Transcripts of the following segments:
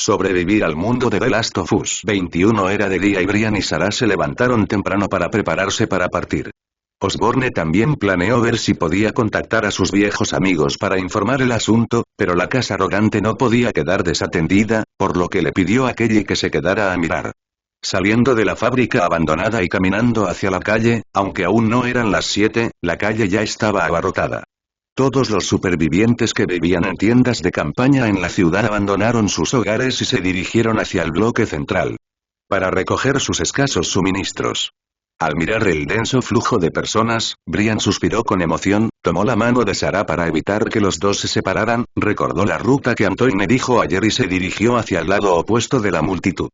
Sobrevivir al mundo de The Last of Us 21 era de día y Brian y Sarah se levantaron temprano para prepararse para partir. Osborne también planeó ver si podía contactar a sus viejos amigos para informar el asunto, pero la casa arrogante no podía quedar desatendida, por lo que le pidió a Kelly que se quedara a mirar. Saliendo de la fábrica abandonada y caminando hacia la calle, aunque aún no eran las 7, la calle ya estaba abarrotada. Todos los supervivientes que vivían en tiendas de campaña en la ciudad abandonaron sus hogares y se dirigieron hacia el bloque central para recoger sus escasos suministros. Al mirar el denso flujo de personas, Brian suspiró con emoción, tomó la mano de Sarah para evitar que los dos se separaran, recordó la ruta que Antoine dijo ayer y se dirigió hacia el lado opuesto de la multitud.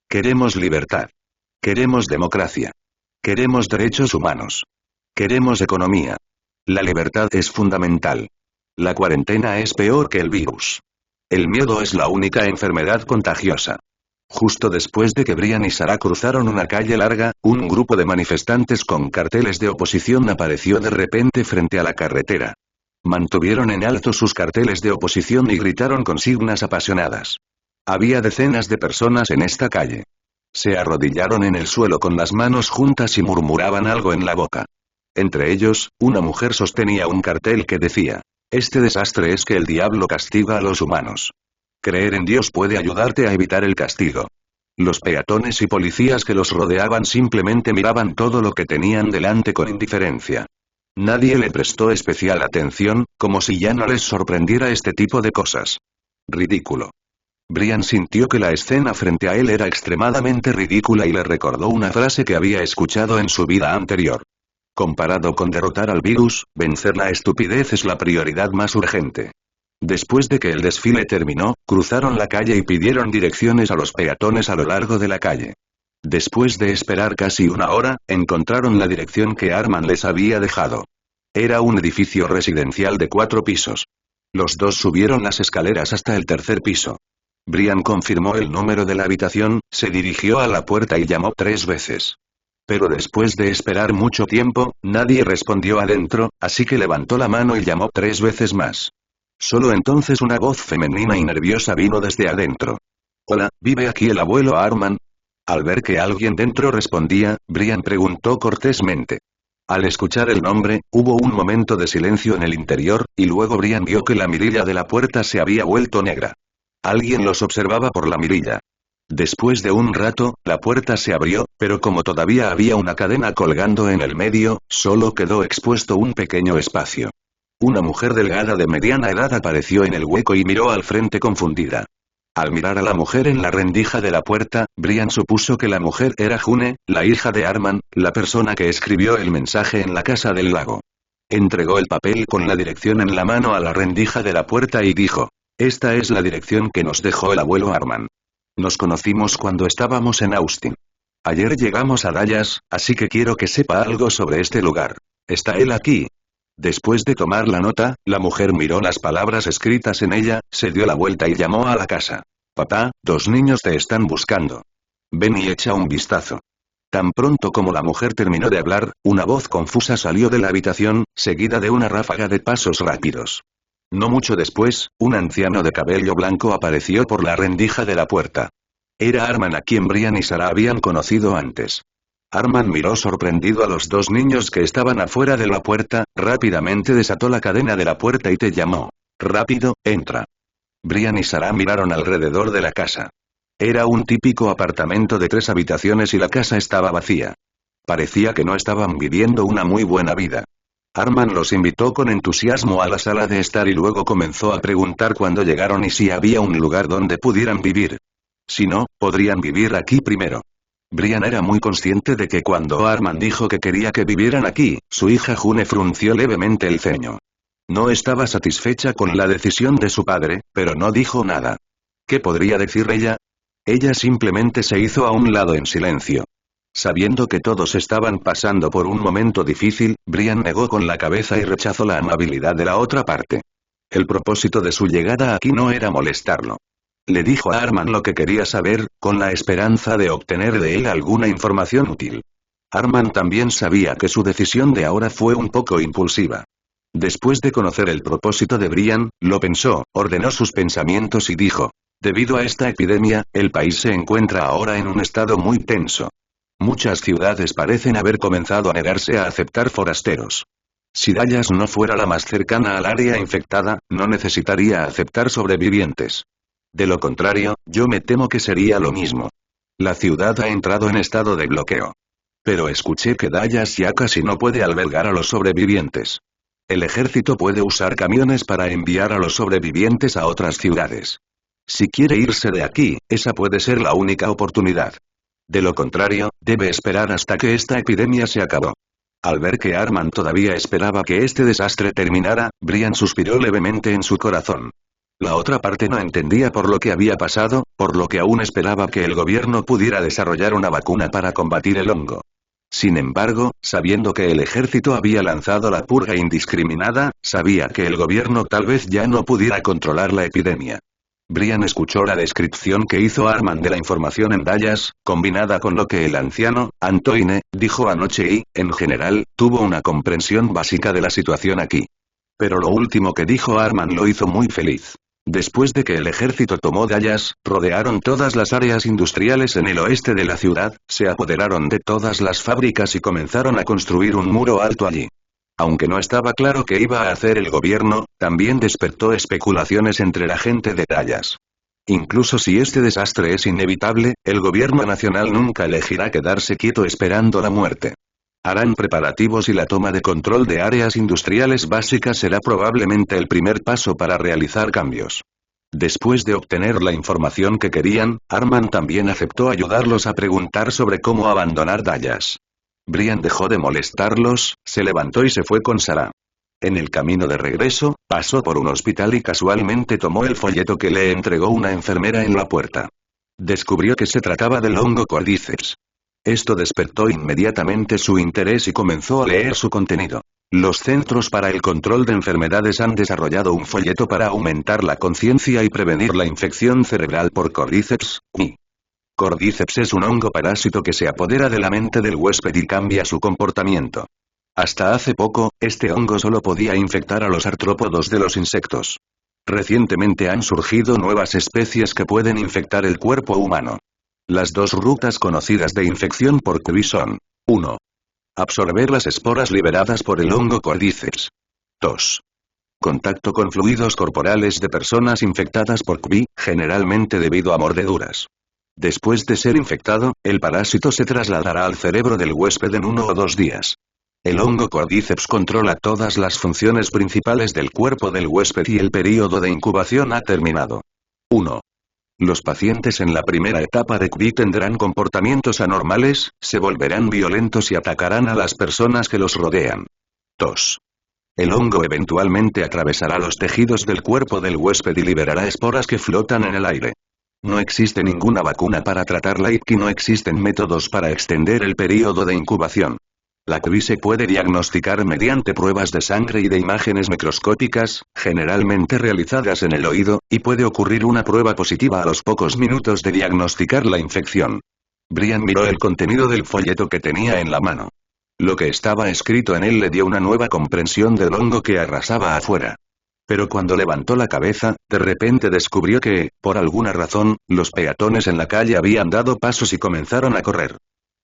Queremos libertad. Queremos democracia. Queremos derechos humanos. Queremos economía. La libertad es fundamental. La cuarentena es peor que el virus. El miedo es la única enfermedad contagiosa. Justo después de que Brian y Sarah cruzaron una calle larga, un grupo de manifestantes con carteles de oposición apareció de repente frente a la carretera. Mantuvieron en alto sus carteles de oposición y gritaron consignas apasionadas. Había decenas de personas en esta calle. Se arrodillaron en el suelo con las manos juntas y murmuraban algo en la boca. Entre ellos, una mujer sostenía un cartel que decía: "Este desastre es que el diablo castiga a los humanos. Creer en Dios puede ayudarte a evitar el castigo". Los peatones y policías que los rodeaban simplemente miraban todo lo que tenían delante con indiferencia. Nadie le prestó especial atención, como si ya no les sorprendiera este tipo de cosas. Ridículo. Brian sintió que la escena frente a él era extremadamente ridícula y le recordó una frase que había escuchado en su vida anterior. Comparado con derrotar al virus, vencer la estupidez es la prioridad más urgente. Después de que el desfile terminó, cruzaron la calle y pidieron direcciones a los peatones a lo largo de la calle. Después de esperar casi una hora, encontraron la dirección que Arman les había dejado. Era un edificio residencial de 4 pisos. Los dos subieron las escaleras hasta el tercer piso. Brian confirmó el número de la habitación, se dirigió a la puerta y llamó 3 veces. Pero después de esperar mucho tiempo, nadie respondió adentro, así que levantó la mano y llamó 3 veces más. Solo entonces una voz femenina y nerviosa vino desde adentro. «Hola, ¿vive aquí el abuelo Arman?». Al ver que alguien dentro respondía, Brian preguntó cortésmente. Al escuchar el nombre, hubo un momento de silencio en el interior, y luego Brian vio que la mirilla de la puerta se había vuelto negra. Alguien los observaba por la mirilla. Después de un rato, la puerta se abrió, pero como todavía había una cadena colgando en el medio, solo quedó expuesto un pequeño espacio. Una mujer delgada de mediana edad apareció en el hueco y miró al frente confundida. Al mirar a la mujer en la rendija de la puerta, Brian supuso que la mujer era June, la hija de Arman, la persona que escribió el mensaje en la casa del lago. Entregó el papel con la dirección en la mano a la rendija de la puerta y dijo: «Esta es la dirección que nos dejó el abuelo Arman. Nos conocimos cuando estábamos en Austin. Ayer llegamos a Dallas, así que quiero que sepa algo sobre este lugar. ¿Está él aquí?». Después de tomar la nota, la mujer miró las palabras escritas en ella, se dio la vuelta y llamó a la casa. «Papá, 2 niños te están buscando. Ven y echa un vistazo». Tan pronto como la mujer terminó de hablar, una voz confusa salió de la habitación, seguida de una ráfaga de pasos rápidos. No mucho después, un anciano de cabello blanco apareció por la rendija de la puerta. Era Arman, a quien Brian y Sarah habían conocido antes. Arman miró sorprendido a los 2 niños que estaban afuera de la puerta, rápidamente desató la cadena de la puerta y te llamó. «Rápido, entra». Brian y Sarah miraron alrededor de la casa. Era un típico apartamento de 3 habitaciones y la casa estaba vacía. Parecía que no estaban viviendo una muy buena vida. Arman los invitó con entusiasmo a la sala de estar y luego comenzó a preguntar cuándo llegaron y si había un lugar donde pudieran vivir. Si no, podrían vivir aquí primero. Brian era muy consciente de que cuando Arman dijo que quería que vivieran aquí, su hija June frunció levemente el ceño. No estaba satisfecha con la decisión de su padre, pero no dijo nada. ¿Qué podría decir ella? Ella simplemente se hizo a un lado en silencio. Sabiendo que todos estaban pasando por un momento difícil, Brian negó con la cabeza y rechazó la amabilidad de la otra parte. El propósito de su llegada aquí no era molestarlo. Le dijo a Arman lo que quería saber, con la esperanza de obtener de él alguna información útil. Arman también sabía que su decisión de ahora fue un poco impulsiva. Después de conocer el propósito de Brian, lo pensó, ordenó sus pensamientos y dijo: Debido a esta epidemia, el país se encuentra ahora en un estado muy tenso. Muchas ciudades parecen haber comenzado a negarse a aceptar forasteros. Si Dallas no fuera la más cercana al área infectada, no necesitaría aceptar sobrevivientes. De lo contrario, yo me temo que sería lo mismo. La ciudad ha entrado en estado de bloqueo. Pero escuché que Dallas ya casi no puede albergar a los sobrevivientes. El ejército puede usar camiones para enviar a los sobrevivientes a otras ciudades. Si quiere irse de aquí, esa puede ser la única oportunidad. De lo contrario, debe esperar hasta que esta epidemia se acabó. Al ver que Arman todavía esperaba que este desastre terminara, Brian suspiró levemente en su corazón. La otra parte no entendía por lo que había pasado, por lo que aún esperaba que el gobierno pudiera desarrollar una vacuna para combatir el hongo. Sin embargo, sabiendo que el ejército había lanzado la purga indiscriminada, sabía que el gobierno tal vez ya no pudiera controlar la epidemia. Brian escuchó la descripción que hizo Arman de la información en Dallas, combinada con lo que el anciano, Antoine, dijo anoche y, en general, tuvo una comprensión básica de la situación aquí. Pero lo último que dijo Arman lo hizo muy feliz. Después de que el ejército tomó Dallas, rodearon todas las áreas industriales en el oeste de la ciudad, se apoderaron de todas las fábricas y comenzaron a construir un muro alto allí. Aunque no estaba claro qué iba a hacer el gobierno, también despertó especulaciones entre la gente de Dallas. Incluso si este desastre es inevitable, el gobierno nacional nunca elegirá quedarse quieto esperando la muerte. Harán preparativos y la toma de control de áreas industriales básicas será probablemente el primer paso para realizar cambios. Después de obtener la información que querían, Arman también aceptó ayudarlos a preguntar sobre cómo abandonar Dallas. Brian dejó de molestarlos, se levantó y se fue con Sarah. En el camino de regreso, pasó por un hospital y casualmente tomó el folleto que le entregó una enfermera en la puerta. Descubrió que se trataba del hongo Cordyceps. Esto despertó inmediatamente su interés y comenzó a leer su contenido. Los Centros para el Control de Enfermedades han desarrollado un folleto para aumentar la conciencia y prevenir la infección cerebral por Cordyceps, CUI. Cordyceps es un hongo parásito que se apodera de la mente del huésped y cambia su comportamiento. Hasta hace poco, este hongo solo podía infectar a los artrópodos de los insectos. Recientemente han surgido nuevas especies que pueden infectar el cuerpo humano. Las dos rutas conocidas de infección por CUI son: 1. Absorber las esporas liberadas por el hongo Cordyceps. 2. Contacto con fluidos corporales de personas infectadas por CUI, generalmente debido a mordeduras. Después de ser infectado, el parásito se trasladará al cerebro del huésped en 1 o 2 días. El hongo Cordyceps controla todas las funciones principales del cuerpo del huésped y el período de incubación ha terminado. 1. Los pacientes en la primera etapa de CUI tendrán comportamientos anormales, se volverán violentos y atacarán a las personas que los rodean. 2. El hongo eventualmente atravesará los tejidos del cuerpo del huésped y liberará esporas que flotan en el aire. No existe ninguna vacuna para tratarla y no existen métodos para extender el período de incubación. La CUI se puede diagnosticar mediante pruebas de sangre y de imágenes microscópicas, generalmente realizadas en el oído, y puede ocurrir una prueba positiva a los pocos minutos de diagnosticar la infección. Brian miró el contenido del folleto que tenía en la mano. Lo que estaba escrito en él le dio una nueva comprensión del hongo que arrasaba afuera. Pero cuando levantó la cabeza, de repente descubrió que, por alguna razón, los peatones en la calle habían dado pasos y comenzaron a correr.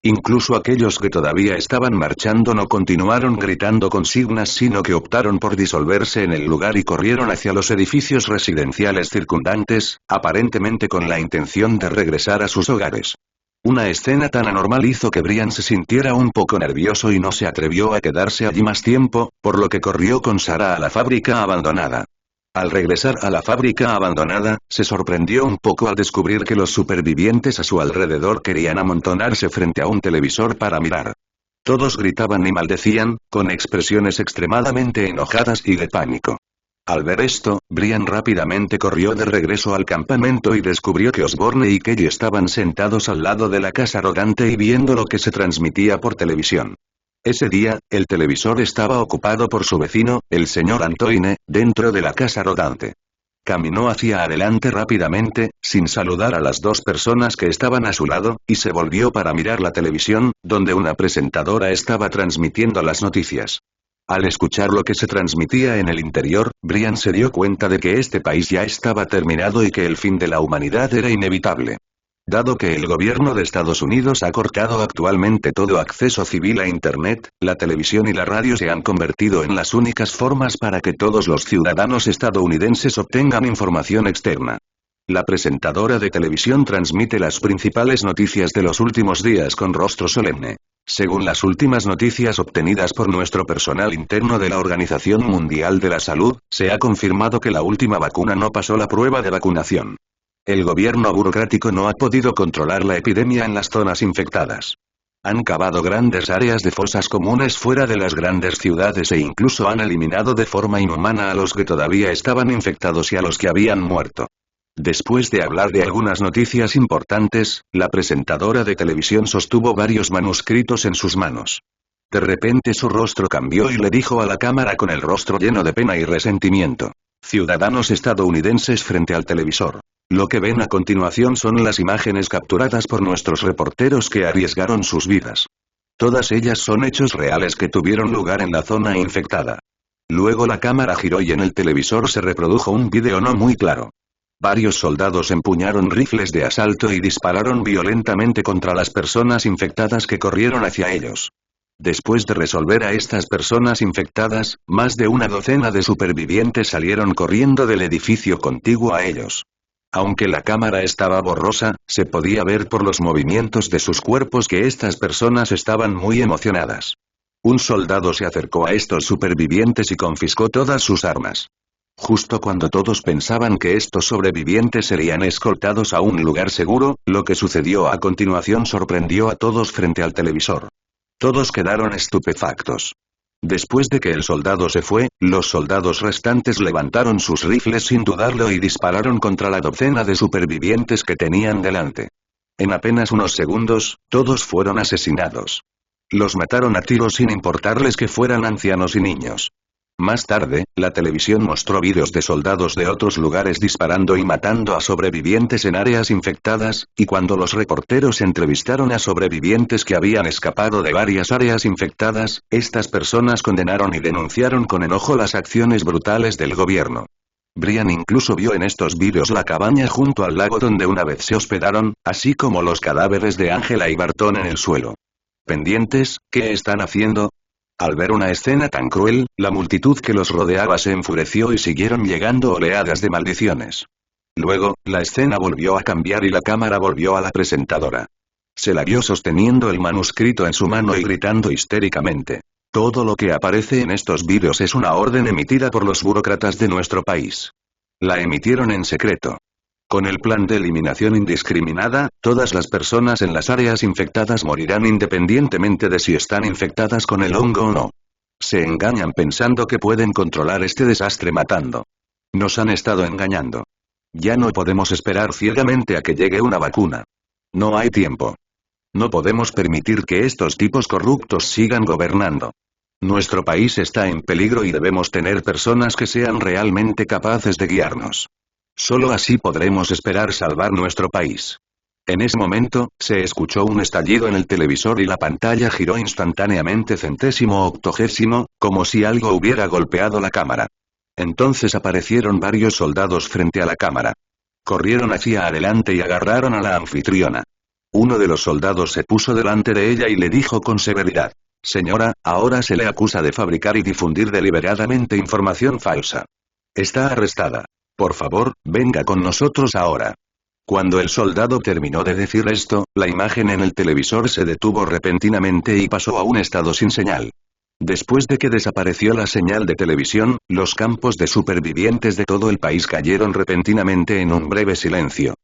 Incluso aquellos que todavía estaban marchando no continuaron gritando consignas sino que optaron por disolverse en el lugar y corrieron hacia los edificios residenciales circundantes, aparentemente con la intención de regresar a sus hogares. Una escena tan anormal hizo que Brian se sintiera un poco nervioso y no se atrevió a quedarse allí más tiempo, por lo que corrió con Sarah a la fábrica abandonada. Al regresar a la fábrica abandonada, se sorprendió un poco al descubrir que los supervivientes a su alrededor querían amontonarse frente a un televisor para mirar. Todos gritaban y maldecían, con expresiones extremadamente enojadas y de pánico. Al ver esto, Brian rápidamente corrió de regreso al campamento y descubrió que Osborne y Kelly estaban sentados al lado de la casa rodante y viendo lo que se transmitía por televisión. Ese día, el televisor estaba ocupado por su vecino, el señor Antoine, dentro de la casa rodante. Caminó hacia adelante rápidamente, sin saludar a las dos personas que estaban a su lado, y se volvió para mirar la televisión, donde una presentadora estaba transmitiendo las noticias. Al escuchar lo que se transmitía en el interior, Brian se dio cuenta de que este país ya estaba terminado y que el fin de la humanidad era inevitable. Dado que el gobierno de Estados Unidos ha cortado actualmente todo acceso civil a Internet, la televisión y la radio se han convertido en las únicas formas para que todos los ciudadanos estadounidenses obtengan información externa. La presentadora de televisión transmite las principales noticias de los últimos días con rostro solemne. Según las últimas noticias obtenidas por nuestro personal interno de la Organización Mundial de la Salud, se ha confirmado que la última vacuna no pasó la prueba de vacunación. El gobierno burocrático no ha podido controlar la epidemia en las zonas infectadas. Han cavado grandes áreas de fosas comunes fuera de las grandes ciudades e incluso han eliminado de forma inhumana a los que todavía estaban infectados y a los que habían muerto. Después de hablar de algunas noticias importantes, la presentadora de televisión sostuvo varios manuscritos en sus manos. De repente su rostro cambió y le dijo a la cámara con el rostro lleno de pena y resentimiento: ciudadanos estadounidenses frente al televisor. Lo que ven a continuación son las imágenes capturadas por nuestros reporteros que arriesgaron sus vidas. Todas ellas son hechos reales que tuvieron lugar en la zona infectada. Luego la cámara giró y en el televisor se reprodujo un vídeo no muy claro. Varios soldados empuñaron rifles de asalto y dispararon violentamente contra las personas infectadas que corrieron hacia ellos. Después de resolver a estas personas infectadas, más de una docena de supervivientes salieron corriendo del edificio contiguo a ellos. Aunque la cámara estaba borrosa, se podía ver por los movimientos de sus cuerpos que estas personas estaban muy emocionadas. Un soldado se acercó a estos supervivientes y confiscó todas sus armas. Justo cuando todos pensaban que estos sobrevivientes serían escoltados a un lugar seguro, lo que sucedió a continuación sorprendió a todos frente al televisor. Todos quedaron estupefactos. Después de que el soldado se fue, los soldados restantes levantaron sus rifles sin dudarlo y dispararon contra la docena de supervivientes que tenían delante. En apenas unos segundos, todos fueron asesinados. Los mataron a tiros sin importarles que fueran ancianos y niños. Más tarde, la televisión mostró vídeos de soldados de otros lugares disparando y matando a sobrevivientes en áreas infectadas, y cuando los reporteros entrevistaron a sobrevivientes que habían escapado de varias áreas infectadas, estas personas condenaron y denunciaron con enojo las acciones brutales del gobierno. Brian incluso vio en estos vídeos la cabaña junto al lago donde una vez se hospedaron, así como los cadáveres de Angela y Barton en el suelo. ¿Pendientes? ¿Qué están haciendo? Al ver una escena tan cruel, la multitud que los rodeaba se enfureció y siguieron llegando oleadas de maldiciones. Luego, la escena volvió a cambiar y la cámara volvió a la presentadora. Se la vio sosteniendo el manuscrito en su mano y gritando histéricamente: todo lo que aparece en estos vídeos es una orden emitida por los burócratas de nuestro país. La emitieron en secreto. Con el plan de eliminación indiscriminada, todas las personas en las áreas infectadas morirán independientemente de si están infectadas con el hongo o no. Se engañan pensando que pueden controlar este desastre matando. Nos han estado engañando. Ya no podemos esperar ciegamente a que llegue una vacuna. No hay tiempo. No podemos permitir que estos tipos corruptos sigan gobernando. Nuestro país está en peligro y debemos tener personas que sean realmente capaces de guiarnos. Solo así podremos esperar salvar nuestro país. En ese momento, se escuchó un estallido en el televisor y la pantalla giró instantáneamente centésimo octogésimo, como si algo hubiera golpeado la cámara. Entonces aparecieron varios soldados frente a la cámara. Corrieron hacia adelante y agarraron a la anfitriona. Uno de los soldados se puso delante de ella y le dijo con severidad: señora, ahora se le acusa de fabricar y difundir deliberadamente información falsa. Está arrestada. Por favor, venga con nosotros ahora. Cuando el soldado terminó de decir esto, la imagen en el televisor se detuvo repentinamente y pasó a un estado sin señal. Después de que desapareció la señal de televisión, los campos de supervivientes de todo el país cayeron repentinamente en un breve silencio.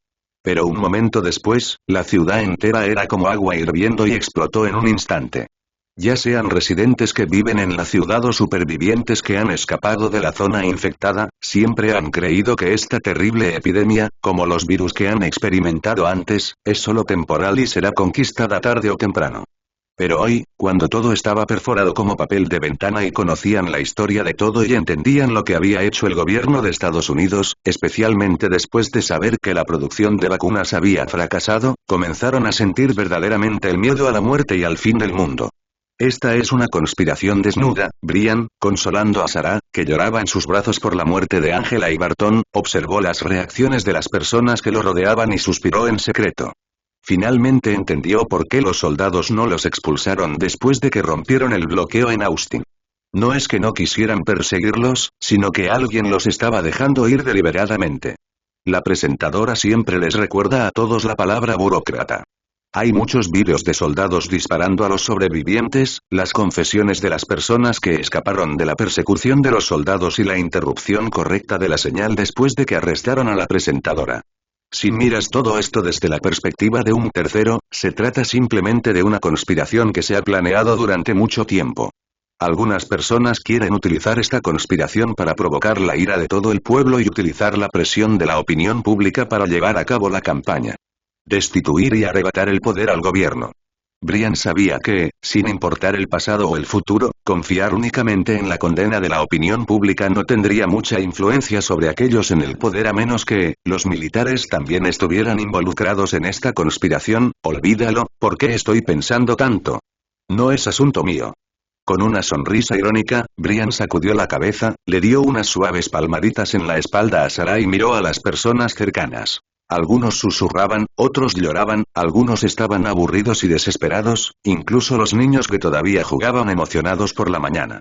Pero un momento después, la ciudad entera era como agua hirviendo y explotó en un instante. Ya sean residentes que viven en la ciudad o supervivientes que han escapado de la zona infectada, siempre han creído que esta terrible epidemia, como los virus que han experimentado antes, es solo temporal y será conquistada tarde o temprano. Pero hoy, cuando todo estaba perforado como papel de ventana y conocían la historia de todo y entendían lo que había hecho el gobierno de Estados Unidos, especialmente después de saber que la producción de vacunas había fracasado, comenzaron a sentir verdaderamente el miedo a la muerte y al fin del mundo. Esta es una conspiración desnuda. Brian, consolando a Sarah, que lloraba en sus brazos por la muerte de Angela y Barton, observó las reacciones de las personas que lo rodeaban y suspiró en secreto. Finalmente entendió por qué los soldados no los expulsaron después de que rompieron el bloqueo en Austin. No es que no quisieran perseguirlos, sino que alguien los estaba dejando ir deliberadamente. La presentadora siempre les recuerda a todos la palabra burócrata. Hay muchos vídeos de soldados disparando a los sobrevivientes, las confesiones de las personas que escaparon de la persecución de los soldados y la interrupción correcta de la señal después de que arrestaron a la presentadora. Si miras todo esto desde la perspectiva de un tercero, se trata simplemente de una conspiración que se ha planeado durante mucho tiempo. Algunas personas quieren utilizar esta conspiración para provocar la ira de todo el pueblo y utilizar la presión de la opinión pública para llevar a cabo la campaña. Destituir y arrebatar el poder al gobierno. Brian sabía que, sin importar el pasado o el futuro, confiar únicamente en la condena de la opinión pública no tendría mucha influencia sobre aquellos en el poder a menos que, los militares también estuvieran involucrados en esta conspiración. Olvídalo, ¿por qué estoy pensando tanto? No es asunto mío. Con una sonrisa irónica, Brian sacudió la cabeza, le dio unas suaves palmaditas en la espalda a Sarah y miró a las personas cercanas. Algunos susurraban, otros lloraban, algunos estaban aburridos y desesperados, incluso los niños que todavía jugaban emocionados por la mañana.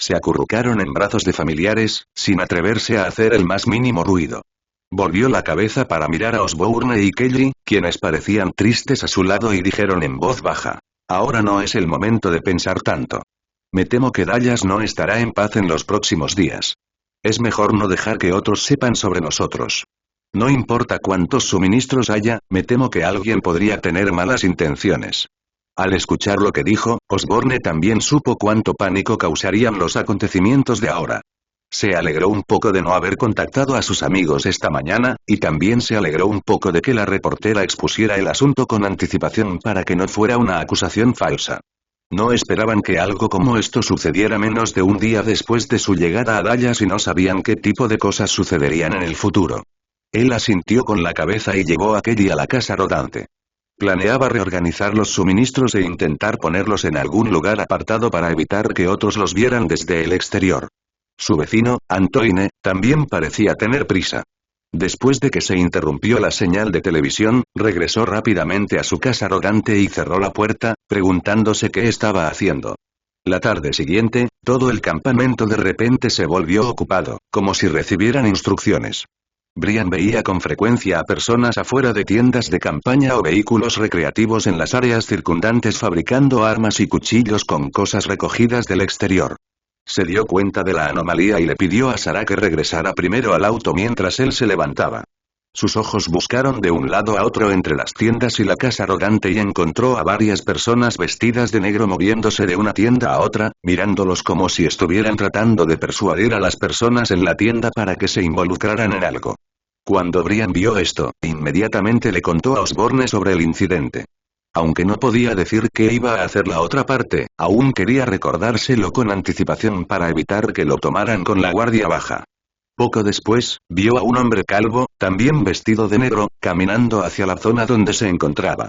Se acurrucaron en brazos de familiares, sin atreverse a hacer el más mínimo ruido. Volvió la cabeza para mirar a Osborne y Kelly, quienes parecían tristes a su lado y dijeron en voz baja. Ahora no es el momento de pensar tanto. Me temo que Dallas no estará en paz en los próximos días. Es mejor no dejar que otros sepan sobre nosotros. No importa cuántos suministros haya, me temo que alguien podría tener malas intenciones. Al escuchar lo que dijo, Osborne también supo cuánto pánico causarían los acontecimientos de ahora. Se alegró un poco de no haber contactado a sus amigos esta mañana, y también se alegró un poco de que la reportera expusiera el asunto con anticipación para que no fuera una acusación falsa. No esperaban que algo como esto sucediera menos de un día después de su llegada a Dallas y no sabían qué tipo de cosas sucederían en el futuro. Él asintió con la cabeza y llevó a Kelly a la casa rodante. Planeaba reorganizar los suministros e intentar ponerlos en algún lugar apartado para evitar que otros los vieran desde el exterior. Su vecino, Antoine, también parecía tener prisa. Después de que se interrumpió la señal de televisión, regresó rápidamente a su casa rodante y cerró la puerta, preguntándose qué estaba haciendo. La tarde siguiente, todo el campamento de repente se volvió ocupado, como si recibieran instrucciones. Brian veía con frecuencia a personas afuera de tiendas de campaña o vehículos recreativos en las áreas circundantes fabricando armas y cuchillos con cosas recogidas del exterior. Se dio cuenta de la anomalía y le pidió a Sarah que regresara primero al auto mientras él se levantaba. Sus ojos buscaron de un lado a otro entre las tiendas y la casa rodante y encontró a varias personas vestidas de negro moviéndose de una tienda a otra, mirándolos como si estuvieran tratando de persuadir a las personas en la tienda para que se involucraran en algo. Cuando Brian vio esto, inmediatamente le contó a Osborne sobre el incidente. Aunque no podía decir qué iba a hacer la otra parte, aún quería recordárselo con anticipación para evitar que lo tomaran con la guardia baja. Poco después, vio a un hombre calvo, también vestido de negro, caminando hacia la zona donde se encontraba.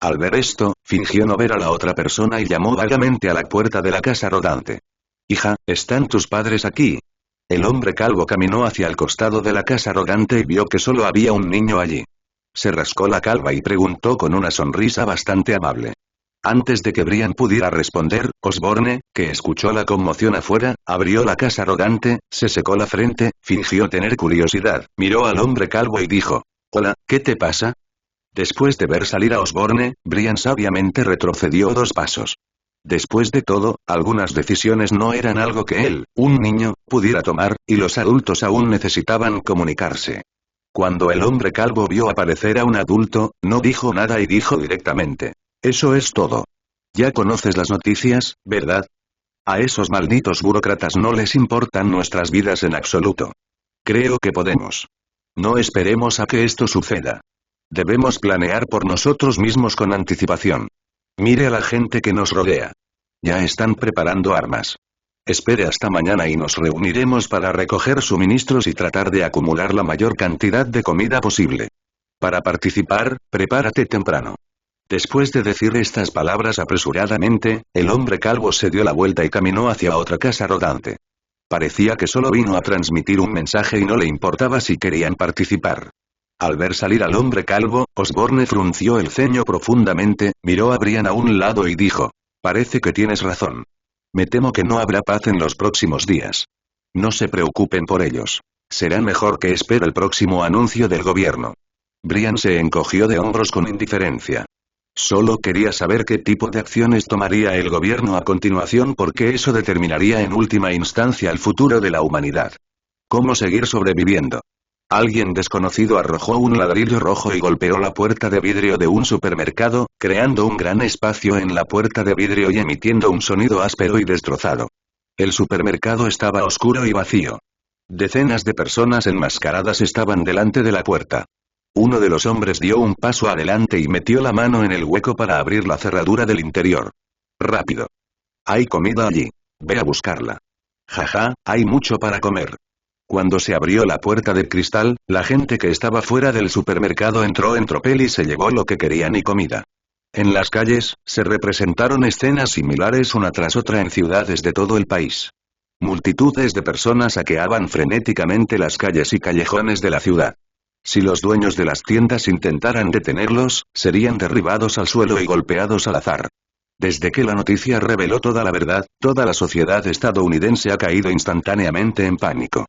Al ver esto, fingió no ver a la otra persona y llamó vagamente a la puerta de la casa rodante. «Hija, ¿están tus padres aquí?» El hombre calvo caminó hacia el costado de la casa rodante y vio que solo había un niño allí. Se rascó la calva y preguntó con una sonrisa bastante amable. Antes de que Brian pudiera responder, Osborne, que escuchó la conmoción afuera, abrió la casa rodante, se secó la frente, fingió tener curiosidad, miró al hombre calvo y dijo: «Hola, ¿qué te pasa?» Después de ver salir a Osborne, Brian sabiamente retrocedió 2 pasos. Después de todo, algunas decisiones no eran algo que él, un niño, pudiera tomar, y los adultos aún necesitaban comunicarse. Cuando el hombre calvo vio aparecer a un adulto, no dijo nada y dijo directamente: «Eso es todo. Ya conoces las noticias, ¿verdad? A esos malditos burócratas no les importan nuestras vidas en absoluto. Creo que podemos. No esperemos a que esto suceda. Debemos planear por nosotros mismos con anticipación. Mire a la gente que nos rodea. Ya están preparando armas. Espere hasta mañana y nos reuniremos para recoger suministros y tratar de acumular la mayor cantidad de comida posible. Para participar, prepárate temprano. Después de decir estas palabras apresuradamente, el hombre calvo se dio la vuelta y caminó hacia otra casa rodante. Parecía que solo vino a transmitir un mensaje y no le importaba si querían participar. Al ver salir al hombre calvo, Osborne frunció el ceño profundamente, miró a Brian a un lado y dijo: «Parece que tienes razón. Me temo que no habrá paz en los próximos días. No se preocupen por ellos. Será mejor que espere el próximo anuncio del gobierno». Brian se encogió de hombros con indiferencia. Solo quería saber qué tipo de acciones tomaría el gobierno a continuación porque eso determinaría en última instancia el futuro de la humanidad. ¿Cómo seguir sobreviviendo? Alguien desconocido arrojó un ladrillo rojo y golpeó la puerta de vidrio de un supermercado, creando un gran espacio en la puerta de vidrio y emitiendo un sonido áspero y destrozado. El supermercado estaba oscuro y vacío. Decenas de personas enmascaradas estaban delante de la puerta. Uno de los hombres dio un paso adelante y metió la mano en el hueco para abrir la cerradura del interior. «Rápido. Hay comida allí. Ve a buscarla». «Jaja, hay mucho para comer». Cuando se abrió la puerta de cristal, la gente que estaba fuera del supermercado entró en tropel y se llevó lo que querían y comida. En las calles, se representaron escenas similares una tras otra en ciudades de todo el país. Multitudes de personas saqueaban frenéticamente las calles y callejones de la ciudad. Si los dueños de las tiendas intentaran detenerlos, serían derribados al suelo y golpeados al azar. Desde que la noticia reveló toda la verdad, toda la sociedad estadounidense ha caído instantáneamente en pánico.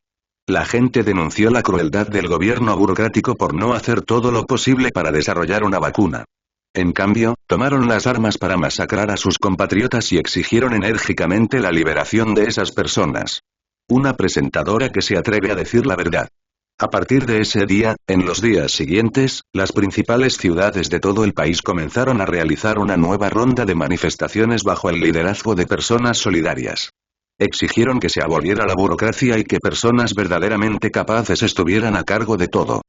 La gente denunció la crueldad del gobierno burocrático por no hacer todo lo posible para desarrollar una vacuna. En cambio, tomaron las armas para masacrar a sus compatriotas y exigieron enérgicamente la liberación de esas personas. Una presentadora que se atreve a decir la verdad. A partir de ese día, en los días siguientes, las principales ciudades de todo el país comenzaron a realizar una nueva ronda de manifestaciones bajo el liderazgo de personas solidarias. Exigieron que se aboliera la burocracia y que personas verdaderamente capaces estuvieran a cargo de todo.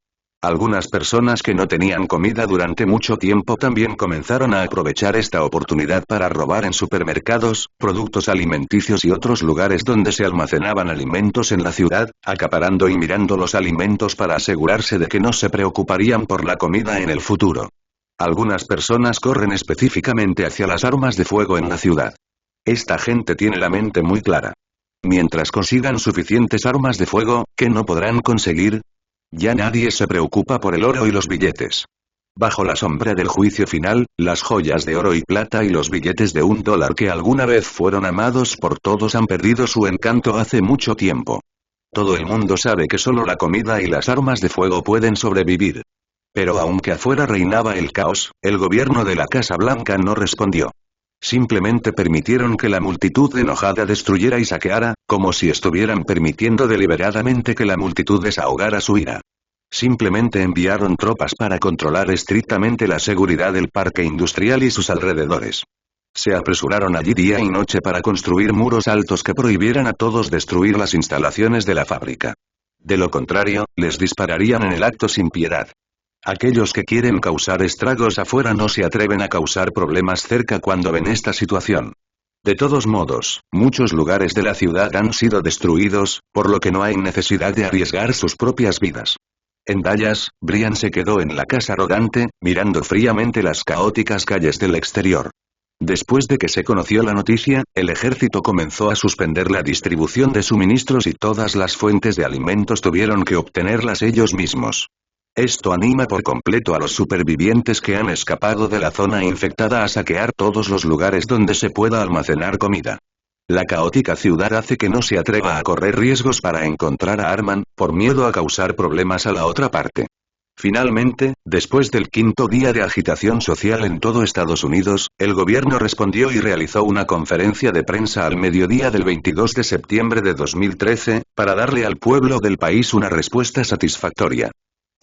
Algunas personas que no tenían comida durante mucho tiempo también comenzaron a aprovechar esta oportunidad para robar en supermercados, productos alimenticios y otros lugares donde se almacenaban alimentos en la ciudad, acaparando y mirando los alimentos para asegurarse de que no se preocuparían por la comida en el futuro. Algunas personas corren específicamente hacia las armas de fuego en la ciudad. Esta gente tiene la mente muy clara. Mientras consigan suficientes armas de fuego, ¿qué no podrán conseguir? Ya nadie se preocupa por el oro y los billetes. Bajo la sombra del juicio final, las joyas de oro y plata y los billetes de $1 que alguna vez fueron amados por todos han perdido su encanto hace mucho tiempo. Todo el mundo sabe que solo la comida y las armas de fuego pueden sobrevivir. Pero aunque afuera reinaba el caos, el gobierno de la Casa Blanca no respondió. Simplemente permitieron que la multitud enojada destruyera y saqueara, como si estuvieran permitiendo deliberadamente que la multitud desahogara su ira. Simplemente enviaron tropas para controlar estrictamente la seguridad del parque industrial y sus alrededores. Se apresuraron allí día y noche para construir muros altos que prohibieran a todos destruir las instalaciones de la fábrica. De lo contrario, les dispararían en el acto sin piedad. Aquellos que quieren causar estragos afuera no se atreven a causar problemas cerca cuando ven esta situación. De todos modos, muchos lugares de la ciudad han sido destruidos, por lo que no hay necesidad de arriesgar sus propias vidas. En Dallas, Brian se quedó en la casa rodante, mirando fríamente las caóticas calles del exterior. Después de que se conoció la noticia, el ejército comenzó a suspender la distribución de suministros y todas las fuentes de alimentos tuvieron que obtenerlas ellos mismos. Esto anima por completo a los supervivientes que han escapado de la zona infectada a saquear todos los lugares donde se pueda almacenar comida. La caótica ciudad hace que no se atreva a correr riesgos para encontrar a Arman, por miedo a causar problemas a la otra parte. Finalmente, después del quinto día de agitación social en todo Estados Unidos, el gobierno respondió y realizó una conferencia de prensa al mediodía del 22 de septiembre de 2013, para darle al pueblo del país una respuesta satisfactoria.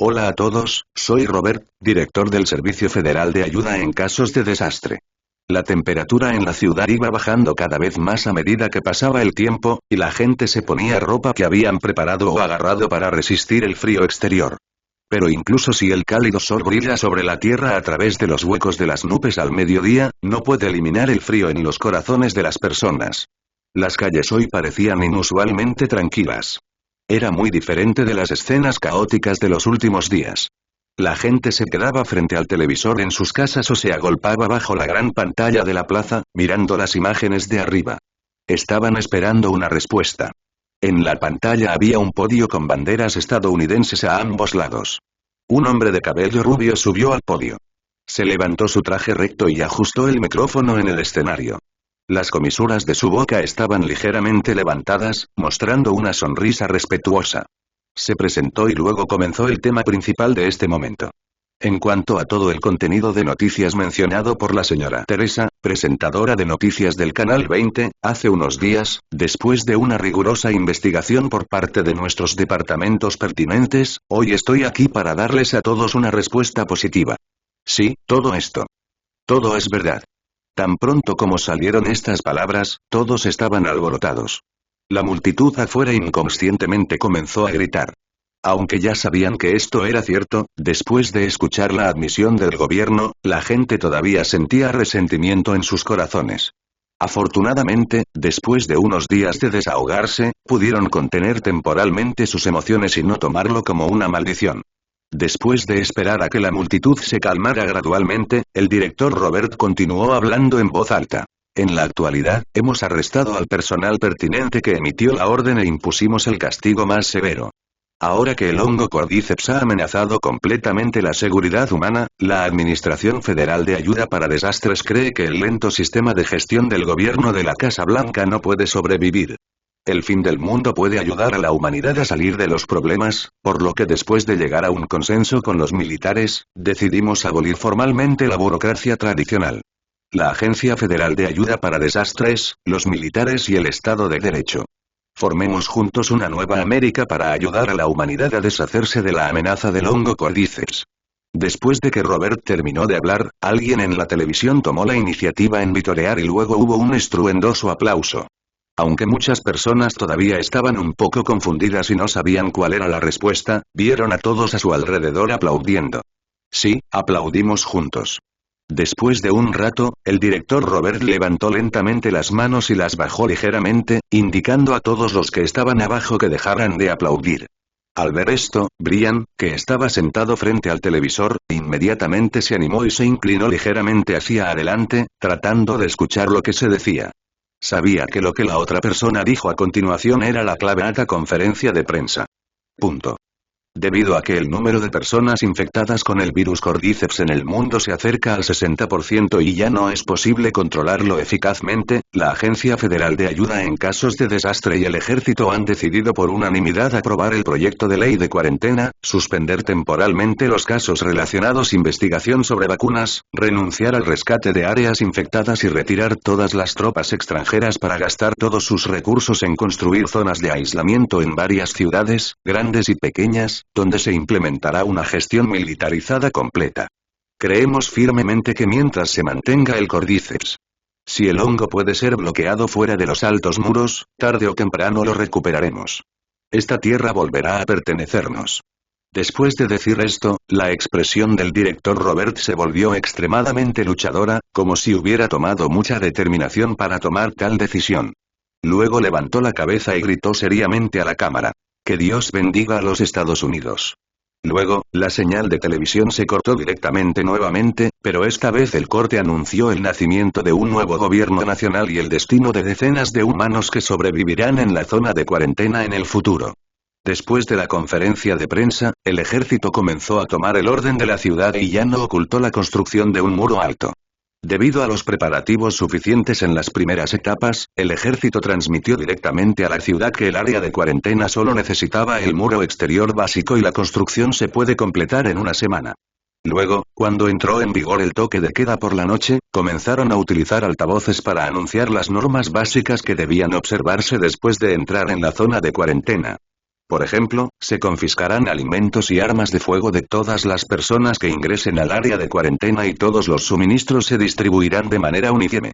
Hola a todos, soy Robert, director del Servicio Federal de Ayuda en Casos de Desastre. La temperatura en la ciudad iba bajando cada vez más a medida que pasaba el tiempo, y la gente se ponía ropa que habían preparado o agarrado para resistir el frío exterior. Pero incluso si el cálido sol brilla sobre la tierra a través de los huecos de las nubes al mediodía, no puede eliminar el frío en los corazones de las personas. Las calles hoy parecían inusualmente tranquilas. Era muy diferente de las escenas caóticas de los últimos días. La gente se quedaba frente al televisor en sus casas o se agolpaba bajo la gran pantalla de la plaza, mirando las imágenes de arriba. Estaban esperando una respuesta. En la pantalla había un podio con banderas estadounidenses a ambos lados. Un hombre de cabello rubio subió al podio. Se levantó su traje recto y ajustó el micrófono en el escenario. Las comisuras de su boca estaban ligeramente levantadas, mostrando una sonrisa respetuosa. Se presentó y luego comenzó el tema principal de este momento. En cuanto a todo el contenido de noticias mencionado por la señora Teresa, presentadora de noticias del Canal 20, hace unos días, después de una rigurosa investigación por parte de nuestros departamentos pertinentes, hoy estoy aquí para darles a todos una respuesta positiva. Sí, todo esto. Todo es verdad. Tan pronto como salieron estas palabras, todos estaban alborotados. La multitud afuera inconscientemente comenzó a gritar. Aunque ya sabían que esto era cierto, después de escuchar la admisión del gobierno, la gente todavía sentía resentimiento en sus corazones. Afortunadamente, después de unos días de desahogarse, pudieron contener temporalmente sus emociones y no tomarlo como una maldición. Después de esperar a que la multitud se calmara gradualmente, el director Robert continuó hablando en voz alta. En la actualidad, hemos arrestado al personal pertinente que emitió la orden e impusimos el castigo más severo. Ahora que el hongo Cordyceps ha amenazado completamente la seguridad humana, la Administración Federal de Ayuda para Desastres cree que el lento sistema de gestión del gobierno de la Casa Blanca no puede sobrevivir. El fin del mundo puede ayudar a la humanidad a salir de los problemas, por lo que después de llegar a un consenso con los militares, decidimos abolir formalmente la burocracia tradicional. La Agencia Federal de Ayuda para Desastres, los militares y el Estado de Derecho. Formemos juntos una nueva América para ayudar a la humanidad a deshacerse de la amenaza del hongo Cordyceps. Después de que Robert terminó de hablar, alguien en la televisión tomó la iniciativa en vitorear y luego hubo un estruendoso aplauso. Aunque muchas personas todavía estaban un poco confundidas y no sabían cuál era la respuesta, vieron a todos a su alrededor aplaudiendo. Sí, aplaudimos juntos. Después de un rato, el director Robert levantó lentamente las manos y las bajó ligeramente, indicando a todos los que estaban abajo que dejaran de aplaudir. Al ver esto, Brian, que estaba sentado frente al televisor, inmediatamente se animó y se inclinó ligeramente hacia adelante, tratando de escuchar lo que se decía. Sabía que lo que la otra persona dijo a continuación era la clave a la conferencia de prensa. Punto. Debido a que el número de personas infectadas con el virus Cordyceps en el mundo se acerca al 60% y ya no es posible controlarlo eficazmente, la Agencia Federal de Ayuda en Casos de Desastre y el Ejército han decidido por unanimidad aprobar el proyecto de ley de cuarentena, suspender temporalmente los casos relacionados, investigación sobre vacunas, renunciar al rescate de áreas infectadas y retirar todas las tropas extranjeras para gastar todos sus recursos en construir zonas de aislamiento en varias ciudades, grandes y pequeñas, donde se implementará una gestión militarizada completa. Creemos firmemente que mientras se mantenga el Cordyceps, si el hongo puede ser bloqueado fuera de los altos muros, tarde o temprano lo recuperaremos. Esta tierra volverá a pertenecernos. Después de decir esto, la expresión del director Robert se volvió extremadamente luchadora, como si hubiera tomado mucha determinación para tomar tal decisión. Luego levantó la cabeza y gritó seriamente a la cámara. Que Dios bendiga a los Estados Unidos. Luego, la señal de televisión se cortó directamente nuevamente, pero esta vez el corte anunció el nacimiento de un nuevo gobierno nacional y el destino de decenas de humanos que sobrevivirán en la zona de cuarentena en el futuro. Después de la conferencia de prensa, el ejército comenzó a tomar el orden de la ciudad y ya no ocultó la construcción de un muro alto. Debido a los preparativos suficientes en las primeras etapas, el ejército transmitió directamente a la ciudad que el área de cuarentena solo necesitaba el muro exterior básico y la construcción se puede completar en una semana. Luego, cuando entró en vigor el toque de queda por la noche, comenzaron a utilizar altavoces para anunciar las normas básicas que debían observarse después de entrar en la zona de cuarentena. Por ejemplo, se confiscarán alimentos y armas de fuego de todas las personas que ingresen al área de cuarentena y todos los suministros se distribuirán de manera uniforme.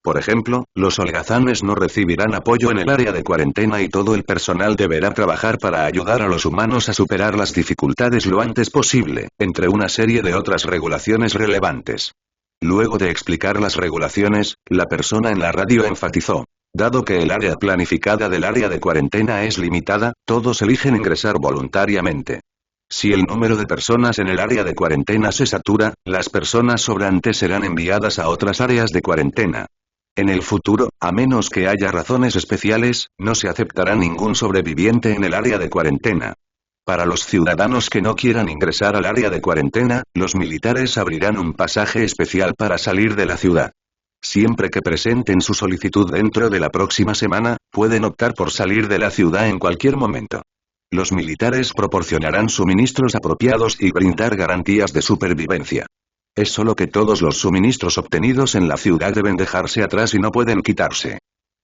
Por ejemplo, los holgazanes no recibirán apoyo en el área de cuarentena y todo el personal deberá trabajar para ayudar a los humanos a superar las dificultades lo antes posible, entre una serie de otras regulaciones relevantes. Luego de explicar las regulaciones, la persona en la radio enfatizó. Dado que el área planificada del área de cuarentena es limitada, todos eligen ingresar voluntariamente. Si el número de personas en el área de cuarentena se satura, las personas sobrantes serán enviadas a otras áreas de cuarentena. En el futuro, a menos que haya razones especiales, no se aceptará ningún sobreviviente en el área de cuarentena. Para los ciudadanos que no quieran ingresar al área de cuarentena, los militares abrirán un pasaje especial para salir de la ciudad. Siempre que presenten su solicitud dentro de la próxima semana, pueden optar por salir de la ciudad en cualquier momento. Los militares proporcionarán suministros apropiados y brindar garantías de supervivencia. Es solo que todos los suministros obtenidos en la ciudad deben dejarse atrás y no pueden quitarse.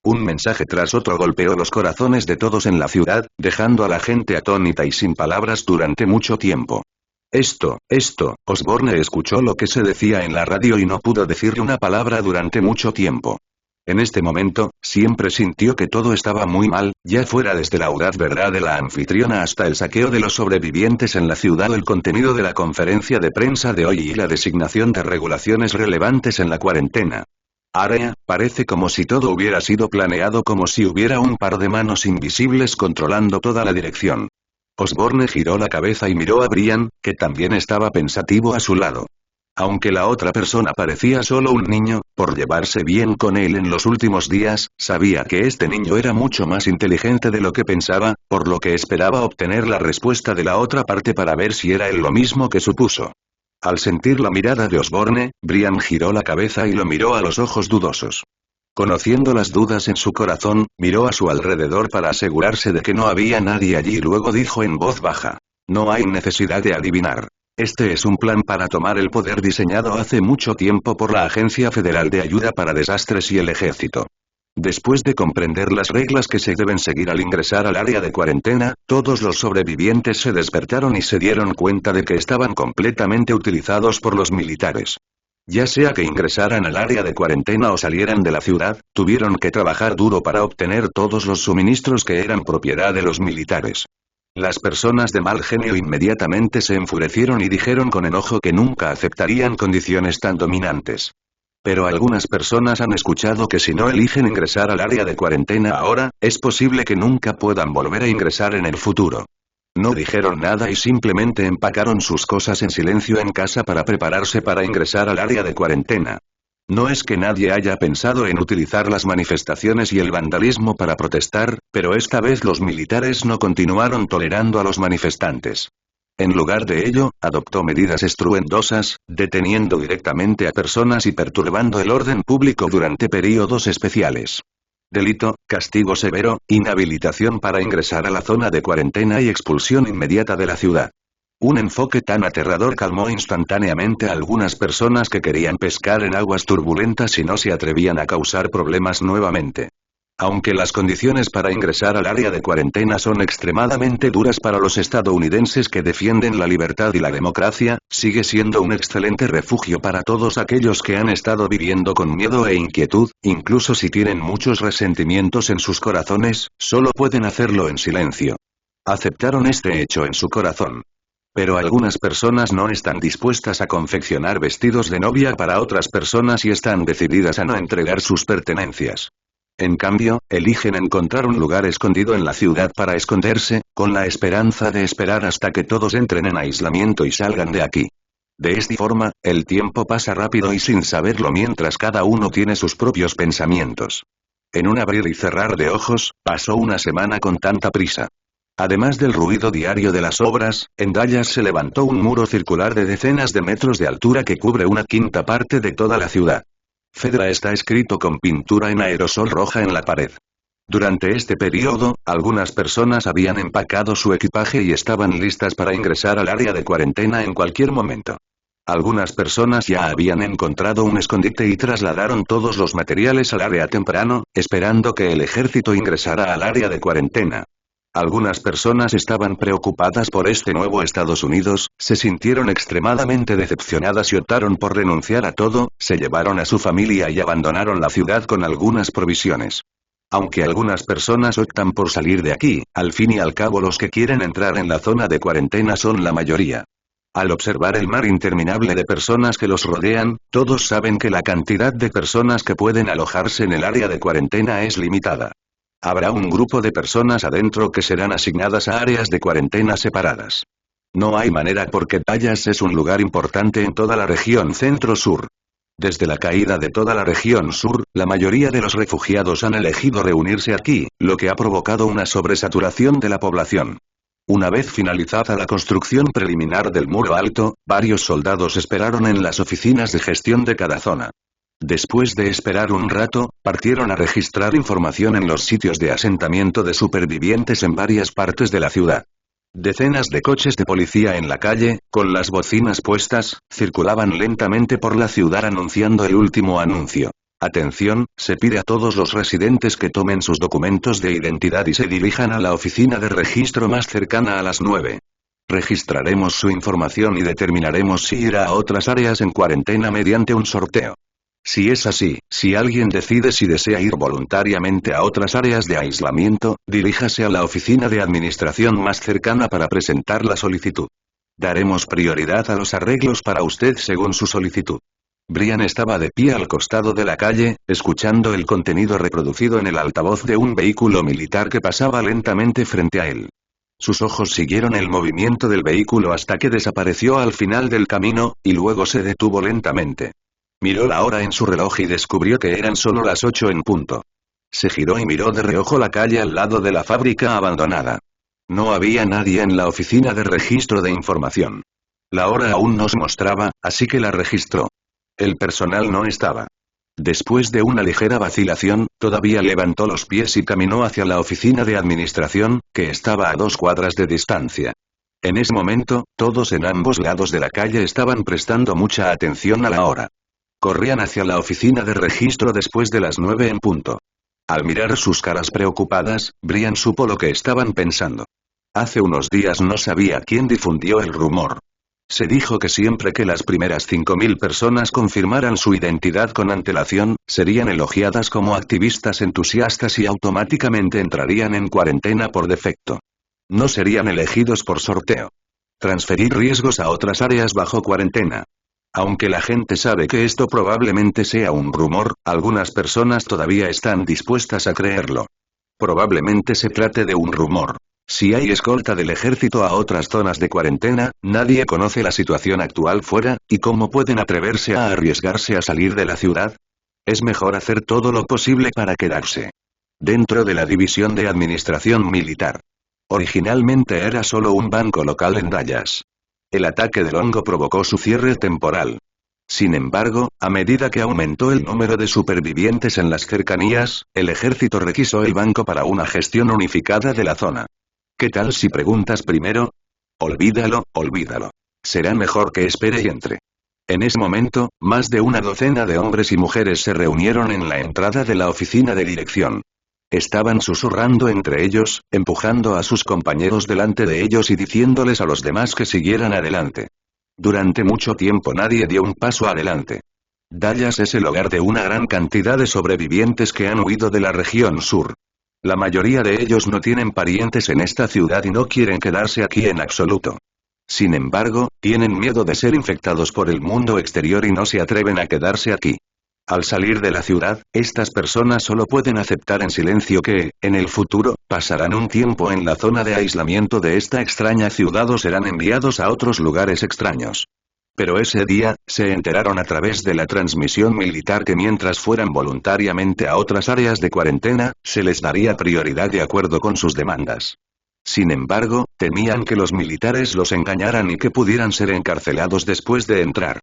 Un mensaje tras otro golpeó los corazones de todos en la ciudad, dejando a la gente atónita y sin palabras durante mucho tiempo. Osborne escuchó lo que se decía en la radio y no pudo decirle una palabra durante mucho tiempo. En este momento, siempre sintió que todo estaba muy mal, ya fuera desde la audaz verdad de la anfitriona hasta el saqueo de los sobrevivientes en la ciudad, el contenido de la conferencia de prensa de hoy y la designación de regulaciones relevantes en la cuarentena. Área, parece como si todo hubiera sido planeado, como si hubiera un par de manos invisibles controlando toda la dirección. Osborne giró la cabeza y miró a Brian, que también estaba pensativo a su lado. Aunque la otra persona parecía solo un niño, por llevarse bien con él en los últimos días, sabía que este niño era mucho más inteligente de lo que pensaba, por lo que esperaba obtener la respuesta de la otra parte para ver si era él lo mismo que supuso. Al sentir la mirada de Osborne, Brian giró la cabeza y lo miró a los ojos dudosos. Conociendo las dudas en su corazón, miró a su alrededor para asegurarse de que no había nadie allí y luego dijo en voz baja: "No hay necesidad de adivinar. Este es un plan para tomar el poder diseñado hace mucho tiempo por la Agencia Federal de Ayuda para Desastres y el Ejército. Después de comprender las reglas que se deben seguir al ingresar al área de cuarentena, todos los sobrevivientes se despertaron y se dieron cuenta de que estaban completamente utilizados por los militares. Ya sea que ingresaran al área de cuarentena o salieran de la ciudad, tuvieron que trabajar duro para obtener todos los suministros que eran propiedad de los militares. Las personas de mal genio inmediatamente se enfurecieron y dijeron con enojo que nunca aceptarían condiciones tan dominantes. Pero algunas personas han escuchado que si no eligen ingresar al área de cuarentena ahora, es posible que nunca puedan volver a ingresar en el futuro. No dijeron nada y simplemente empacaron sus cosas en silencio en casa para prepararse para ingresar al área de cuarentena. No es que nadie haya pensado en utilizar las manifestaciones y el vandalismo para protestar, pero esta vez los militares no continuaron tolerando a los manifestantes. En lugar de ello, adoptó medidas estruendosas, deteniendo directamente a personas y perturbando el orden público durante períodos especiales. Delito, castigo severo, inhabilitación para ingresar a la zona de cuarentena y expulsión inmediata de la ciudad. Un enfoque tan aterrador calmó instantáneamente a algunas personas que querían pescar en aguas turbulentas y no se atrevían a causar problemas nuevamente. Aunque las condiciones para ingresar al área de cuarentena son extremadamente duras para los estadounidenses que defienden la libertad y la democracia, sigue siendo un excelente refugio para todos aquellos que han estado viviendo con miedo e inquietud, incluso si tienen muchos resentimientos en sus corazones, solo pueden hacerlo en silencio. Aceptaron este hecho en su corazón. Pero algunas personas no están dispuestas a confeccionar vestidos de novia para otras personas y están decididas a no entregar sus pertenencias. En cambio, eligen encontrar un lugar escondido en la ciudad para esconderse, con la esperanza de esperar hasta que todos entren en aislamiento y salgan de aquí. De esta forma, el tiempo pasa rápido y sin saberlo mientras cada uno tiene sus propios pensamientos. En un abrir y cerrar de ojos, pasó una semana con tanta prisa. Además del ruido diario de las obras, en Dallas se levantó un muro circular de decenas de metros de altura que cubre una quinta parte de toda la ciudad. Fedra está escrito con pintura en aerosol roja en la pared. Durante este periodo, algunas personas habían empacado su equipaje y estaban listas para ingresar al área de cuarentena en cualquier momento. Algunas personas ya habían encontrado un escondite y trasladaron todos los materiales al área temprano, esperando que el ejército ingresara al área de cuarentena. Algunas personas estaban preocupadas por este nuevo Estados Unidos, se sintieron extremadamente decepcionadas y optaron por renunciar a todo, se llevaron a su familia y abandonaron la ciudad con algunas provisiones. Aunque algunas personas optan por salir de aquí, al fin y al cabo los que quieren entrar en la zona de cuarentena son la mayoría. Al observar el mar interminable de personas que los rodean, todos saben que la cantidad de personas que pueden alojarse en el área de cuarentena es limitada. Habrá un grupo de personas adentro que serán asignadas a áreas de cuarentena separadas. No hay manera porque Dallas es un lugar importante en toda la región centro-sur. Desde la caída de toda la región sur, la mayoría de los refugiados han elegido reunirse aquí, lo que ha provocado una sobresaturación de la población. Una vez finalizada la construcción preliminar del muro alto, varios soldados esperaron en las oficinas de gestión de cada zona. Después de esperar un rato, partieron a registrar información en los sitios de asentamiento de supervivientes en varias partes de la ciudad. Decenas de coches de policía en la calle, con las bocinas puestas, circulaban lentamente por la ciudad anunciando el último anuncio. Atención, se pide a todos los residentes que tomen sus documentos de identidad y se dirijan a la oficina de registro más cercana a las 9. Registraremos su información y determinaremos si irá a otras áreas en cuarentena mediante un sorteo. Si es así, si alguien decide si desea ir voluntariamente a otras áreas de aislamiento, diríjase a la oficina de administración más cercana para presentar la solicitud. Daremos prioridad a los arreglos para usted según su solicitud. Brian estaba de pie al costado de la calle, escuchando el contenido reproducido en el altavoz de un vehículo militar que pasaba lentamente frente a él. Sus ojos siguieron el movimiento del vehículo hasta que desapareció al final del camino, y luego se detuvo lentamente. Miró la hora en su reloj y descubrió que eran solo las 8 en punto. Se giró y miró de reojo la calle al lado de la fábrica abandonada. No había nadie en la oficina de registro de información. La hora aún no se mostraba, así que la registró. El personal no estaba. Después de una ligera vacilación, todavía levantó los pies y caminó hacia la oficina de administración, que estaba a 2 cuadras de distancia. En ese momento, todos en ambos lados de la calle estaban prestando mucha atención a la hora. Corrían hacia la oficina de registro después de las 9 en punto. Al mirar sus caras preocupadas, Brian supo lo que estaban pensando. Hace unos días no sabía quién difundió el rumor. Se dijo que siempre que las primeras 5.000 personas confirmaran su identidad con antelación, serían elogiadas como activistas entusiastas y automáticamente entrarían en cuarentena por defecto. No serían elegidos por sorteo. Transferir riesgos a otras áreas bajo cuarentena. Aunque la gente sabe que esto probablemente sea un rumor, algunas personas todavía están dispuestas a creerlo. Probablemente se trate de un rumor. Si hay escolta del ejército a otras zonas de cuarentena, nadie conoce la situación actual fuera, y cómo pueden atreverse a arriesgarse a salir de la ciudad. Es mejor hacer todo lo posible para quedarse. Dentro de la división de administración militar. Originalmente era solo un banco local en Dallas. El ataque del hongo provocó su cierre temporal. Sin embargo, a medida que aumentó el número de supervivientes en las cercanías, el ejército requisó el banco para una gestión unificada de la zona. ¿Qué tal si preguntas primero? Olvídalo, olvídalo. Será mejor que espere y entre. En ese momento, más de una docena de hombres y mujeres se reunieron en la entrada de la oficina de dirección. Estaban susurrando entre ellos, empujando a sus compañeros delante de ellos y diciéndoles a los demás que siguieran adelante. Durante mucho tiempo nadie dio un paso adelante. Dallas es el hogar de una gran cantidad de sobrevivientes que han huido de la región sur. La mayoría de ellos no tienen parientes en esta ciudad y no quieren quedarse aquí en absoluto. Sin embargo, tienen miedo de ser infectados por el mundo exterior y no se atreven a quedarse aquí. Al salir de la ciudad, estas personas solo pueden aceptar en silencio que, en el futuro, pasarán un tiempo en la zona de aislamiento de esta extraña ciudad o serán enviados a otros lugares extraños. Pero ese día, se enteraron a través de la transmisión militar que mientras fueran voluntariamente a otras áreas de cuarentena, se les daría prioridad de acuerdo con sus demandas. Sin embargo, temían que los militares los engañaran y que pudieran ser encarcelados después de entrar.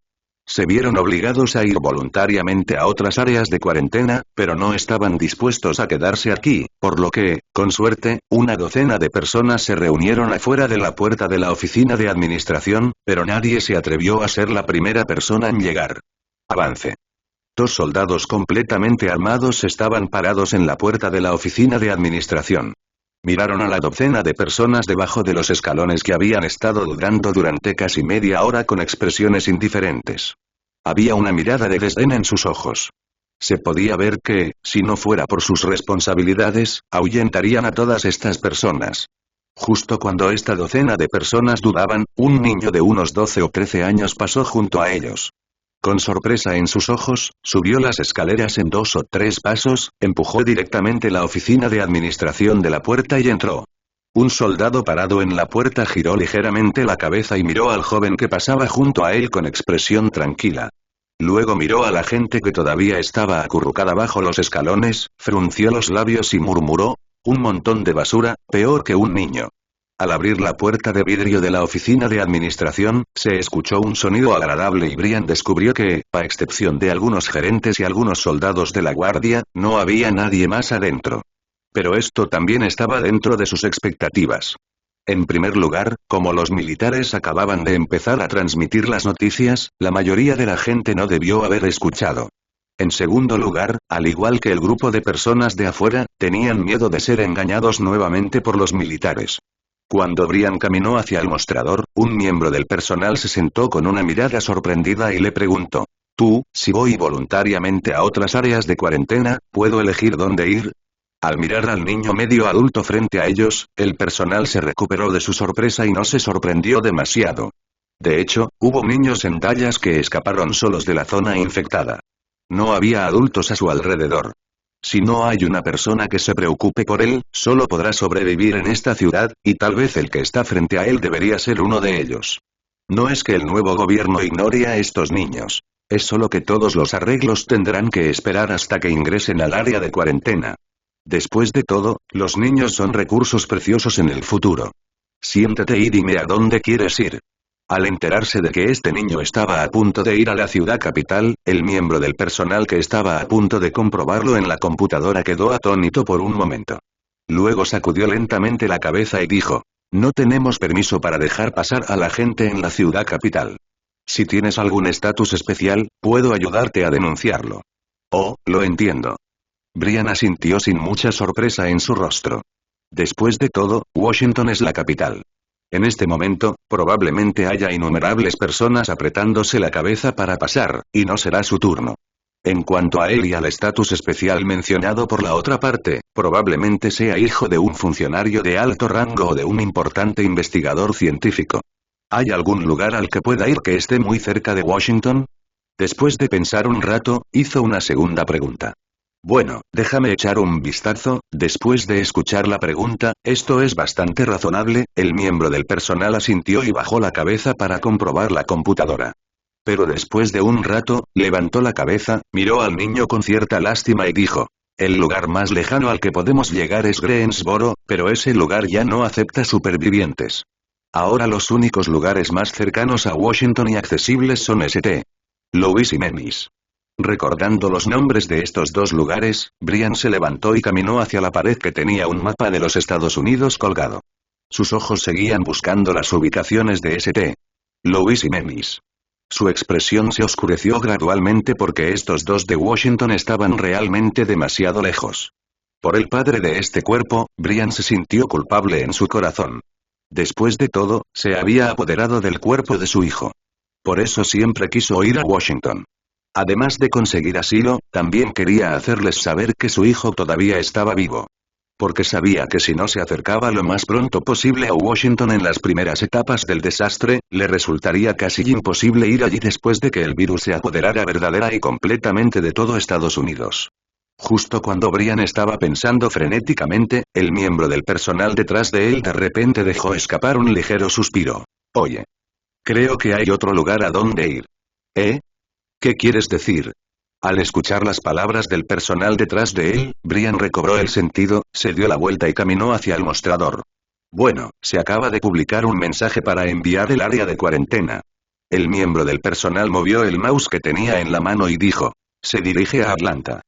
Se vieron obligados a ir voluntariamente a otras áreas de cuarentena, pero no estaban dispuestos a quedarse aquí, por lo que, con suerte, una docena de personas se reunieron afuera de la puerta de la oficina de administración, pero nadie se atrevió a ser la primera persona en llegar. Avance. 2 soldados completamente armados estaban parados en la puerta de la oficina de administración. Miraron a la docena de personas debajo de los escalones que habían estado dudando durante casi media hora con expresiones indiferentes. Había una mirada de desdén en sus ojos. Se podía ver que, si no fuera por sus responsabilidades, ahuyentarían a todas estas personas. Justo cuando esta docena de personas dudaban, un niño de unos 12 o 13 años pasó junto a ellos. Con sorpresa en sus ojos, subió las escaleras en 2 o 3 pasos, empujó directamente la oficina de administración de la puerta y entró. Un soldado parado en la puerta giró ligeramente la cabeza y miró al joven que pasaba junto a él con expresión tranquila. Luego miró a la gente que todavía estaba acurrucada bajo los escalones, frunció los labios y murmuró: «Un montón de basura, peor que un niño». Al abrir la puerta de vidrio de la oficina de administración, se escuchó un sonido agradable y Brian descubrió que, a excepción de algunos gerentes y algunos soldados de la guardia, no había nadie más adentro. Pero esto también estaba dentro de sus expectativas. En primer lugar, como los militares acababan de empezar a transmitir las noticias, la mayoría de la gente no debió haber escuchado. En segundo lugar, al igual que el grupo de personas de afuera, tenían miedo de ser engañados nuevamente por los militares. Cuando Brian caminó hacia el mostrador, un miembro del personal se sentó con una mirada sorprendida y le preguntó: «Tú, si voy voluntariamente a otras áreas de cuarentena, ¿puedo elegir dónde ir?». Al mirar al niño medio adulto frente a ellos, el personal se recuperó de su sorpresa y no se sorprendió demasiado. De hecho, hubo niños en Dallas que escaparon solos de la zona infectada. No había adultos a su alrededor. Si no hay una persona que se preocupe por él, solo podrá sobrevivir en esta ciudad, y tal vez el que está frente a él debería ser uno de ellos. No es que el nuevo gobierno ignore a estos niños. Es solo que todos los arreglos tendrán que esperar hasta que ingresen al área de cuarentena. Después de todo, los niños son recursos preciosos en el futuro. Siéntate y dime a dónde quieres ir. Al enterarse de que este niño estaba a punto de ir a la ciudad capital, el miembro del personal que estaba a punto de comprobarlo en la computadora quedó atónito por un momento. Luego sacudió lentamente la cabeza y dijo: «No tenemos permiso para dejar pasar a la gente en la ciudad capital. Si tienes algún estatus especial, puedo ayudarte a denunciarlo». «Oh, lo entiendo». Brian asintió sin mucha sorpresa en su rostro. Después de todo, Washington es la capital. En este momento, probablemente haya innumerables personas apretándose la cabeza para pasar, y no será su turno. En cuanto a él y al estatus especial mencionado por la otra parte, probablemente sea hijo de un funcionario de alto rango o de un importante investigador científico. ¿Hay algún lugar al que pueda ir que esté muy cerca de Washington? Después de pensar un rato, hizo una segunda pregunta. Bueno, déjame echar un vistazo. Después de escuchar la pregunta: «Esto es bastante razonable», el miembro del personal asintió y bajó la cabeza para comprobar la computadora. Pero después de un rato, levantó la cabeza, miró al niño con cierta lástima y dijo: «El lugar más lejano al que podemos llegar es Greensboro, pero ese lugar ya no acepta supervivientes. Ahora los únicos lugares más cercanos a Washington y accesibles son St. Louis y Memphis». Recordando los nombres de estos dos lugares, Brian se levantó y caminó hacia la pared que tenía un mapa de los Estados Unidos colgado. Sus ojos seguían buscando las ubicaciones de St. Louis y Memphis. Su expresión se oscureció gradualmente porque estos dos de Washington estaban realmente demasiado lejos. Por el padre de este cuerpo, Brian se sintió culpable en su corazón. Después de todo, se había apoderado del cuerpo de su hijo. Por eso siempre quiso ir a Washington. Además de conseguir asilo, también quería hacerles saber que su hijo todavía estaba vivo. Porque sabía que si no se acercaba lo más pronto posible a Washington en las primeras etapas del desastre, le resultaría casi imposible ir allí después de que el virus se apoderara verdadera y completamente de todo Estados Unidos. Justo cuando Brian estaba pensando frenéticamente, el miembro del personal detrás de él de repente dejó escapar un ligero suspiro. «Oye. Creo que hay otro lugar a donde ir». «¿Eh? ¿Qué quieres decir?». Al escuchar las palabras del personal detrás de él, Brian recobró el sentido, se dio la vuelta y caminó hacia el mostrador. «Bueno, se acaba de publicar un mensaje para enviar el área de cuarentena». El miembro del personal movió el mouse que tenía en la mano y dijo: «Se dirige a Atlanta».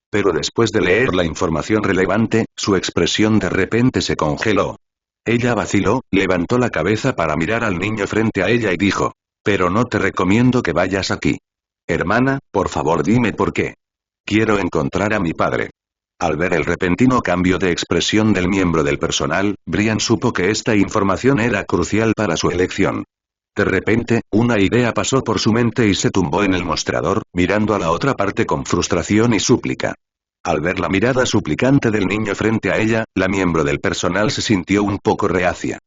Pero después de leer la información relevante, su expresión de repente se congeló. Ella vaciló, levantó la cabeza para mirar al niño frente a ella y dijo: «Pero no te recomiendo que vayas aquí. Hermana, por favor dime por qué». «Quiero encontrar a mi padre». Al ver el repentino cambio de expresión del miembro del personal, Brian supo que esta información era crucial para su elección. De repente, una idea pasó por su mente y se tumbó en el mostrador, mirando a la otra parte con frustración y súplica. Al ver la mirada suplicante del niño frente a ella, la miembro del personal se sintió un poco reacia.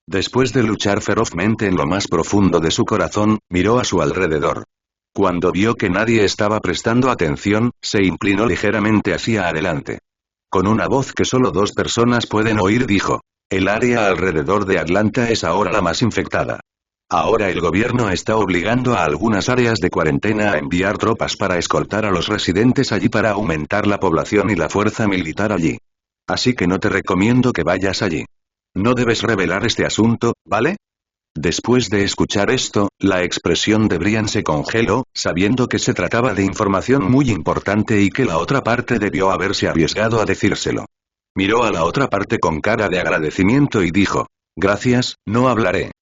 Después de luchar ferozmente en lo más profundo de su corazón, miró a su alrededor. Cuando vio que nadie estaba prestando atención, se inclinó ligeramente hacia adelante. Con una voz que solo dos personas pueden oír dijo: El área alrededor de Atlanta es ahora la más infectada. Ahora el gobierno está obligando a algunas áreas de cuarentena a enviar tropas para escoltar a los residentes allí para aumentar la población y la fuerza militar allí. Así que no te recomiendo que vayas allí. No debes revelar este asunto, ¿vale? Después de escuchar esto, la expresión de Brian se congeló, sabiendo que se trataba de información muy importante y que la otra parte debió haberse arriesgado a decírselo. Miró a la otra parte con cara de agradecimiento y dijo, gracias, no hablaré.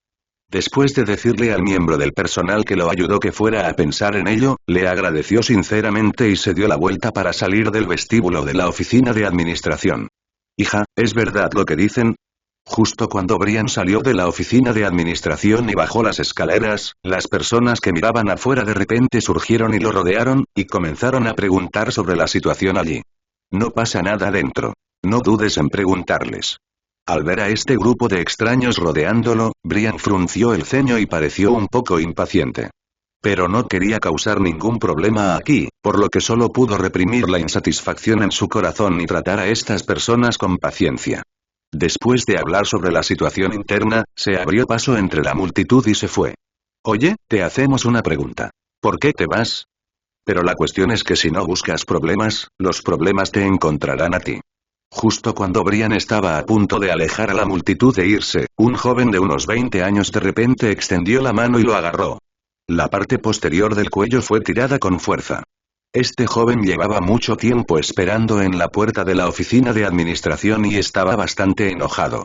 Después de decirle al miembro del personal que lo ayudó que fuera a pensar en ello, le agradeció sinceramente y se dio la vuelta para salir del vestíbulo de la oficina de administración. Hija, ¿es verdad lo que dicen? Justo cuando Brian salió de la oficina de administración y bajó las escaleras, las personas que miraban afuera de repente surgieron y lo rodearon, y comenzaron a preguntar sobre la situación allí. No pasa nada dentro. No dudes en preguntarles. Al ver a este grupo de extraños rodeándolo, Brian frunció el ceño y pareció un poco impaciente. Pero no quería causar ningún problema aquí, por lo que solo pudo reprimir la insatisfacción en su corazón y tratar a estas personas con paciencia. Después de hablar sobre la situación interna, se abrió paso entre la multitud y se fue. Oye, te hacemos una pregunta. ¿Por qué te vas? Pero la cuestión es que si no buscas problemas, los problemas te encontrarán a ti. Justo cuando Brian estaba a punto de alejar a la multitud e irse, un joven de unos 20 años de repente extendió la mano y lo agarró. La parte posterior del cuello fue tirada con fuerza. Este joven llevaba mucho tiempo esperando en la puerta de la oficina de administración y estaba bastante enojado.